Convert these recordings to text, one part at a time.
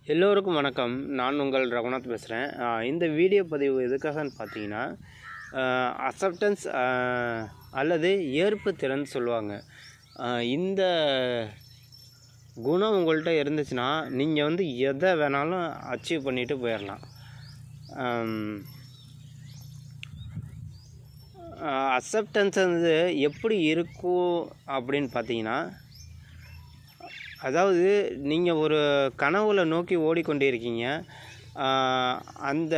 எல்லோருக்கும் வணக்கம். நான் உங்கள் ரகுநாத் பேசுகிறேன். இந்த வீடியோ பதிவு எதுக்காகன்னு பார்த்தீங்கன்னா, அக்செப்டன்ஸ் அல்லது ஏற்பு திறன் சொல்லுவாங்க. இந்த குணம் உங்கள்கிட்ட இருந்துச்சுன்னா நீங்கள் வந்து எதை வேணாலும் அச்சீவ் பண்ணிட்டு போயிடலாம். அக்செப்டன்ஸ் வந்து எப்படி இருக்கும் அப்படின்னு பார்த்தீங்கன்னா, அதாவது நீங்கள் ஒரு கனவுல நோக்கி ஓடிக்கொண்டிருக்கீங்க. அந்த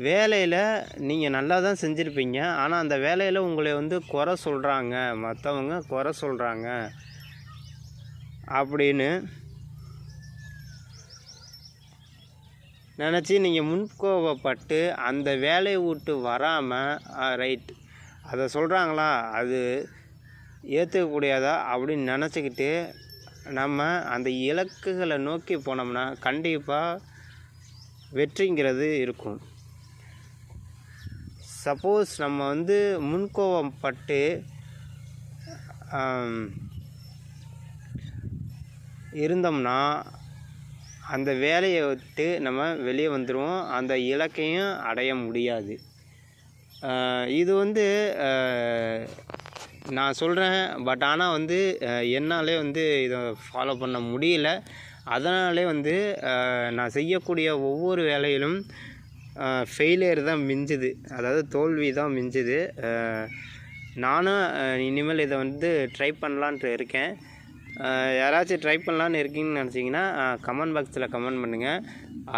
வேலையில் நீங்கள் நல்லா தான் செஞ்சுருப்பீங்க. ஆனால் அந்த வேலையில் உங்களை வந்து குறை சொல்கிறாங்க, மற்றவங்க குறை சொல்கிறாங்க அப்படின்னு நினச்சி நீங்கள் முன்கோபப்பட்டு அந்த வேலையை விட்டு வராமல் ரைட் அதை சொல்கிறாங்களா, அது ஏற்றுக்கக்கூடியதா அப்படின்னு நினச்சிக்கிட்டு நம்ம அந்த இலக்குகளை நோக்கி போனோம்னா கண்டிப்பாக வெற்றிங்கிறது இருக்கும். சப்போஸ் நம்ம வந்து முன்கோபப்பட்டு இருந்தோம்னா அந்த வேலையை விட்டு நம்ம வெளியே வந்துடுவோம், அந்த இலக்கையும் அடைய முடியாது. இது வந்து நான் சொல்கிறேன், பட் ஆனால் வந்து என்னாலே வந்து இதை ஃபாலோ பண்ண முடியல. அதனாலே வந்து நான் செய்யக்கூடிய ஒவ்வொரு வேலையிலும் ஃபெயிலியர் தான் மிஞ்சுது, அதாவது தோல்வி தான் மிஞ்சுது. நானும் இனிமேல் இதை வந்து ட்ரை பண்ணலான்ட்டு இருக்கேன். யாராச்சும் ட்ரை பண்ணலான்னு இருக்கீங்கன்னு நினச்சிங்கன்னா கமெண்ட் பாக்ஸில் கமெண்ட் பண்ணுங்கள்.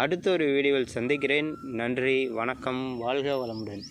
அடுத்த ஒரு வீடியோவில் சந்திக்கிறேன். நன்றி, வணக்கம், வாழ்க வளமுடன்.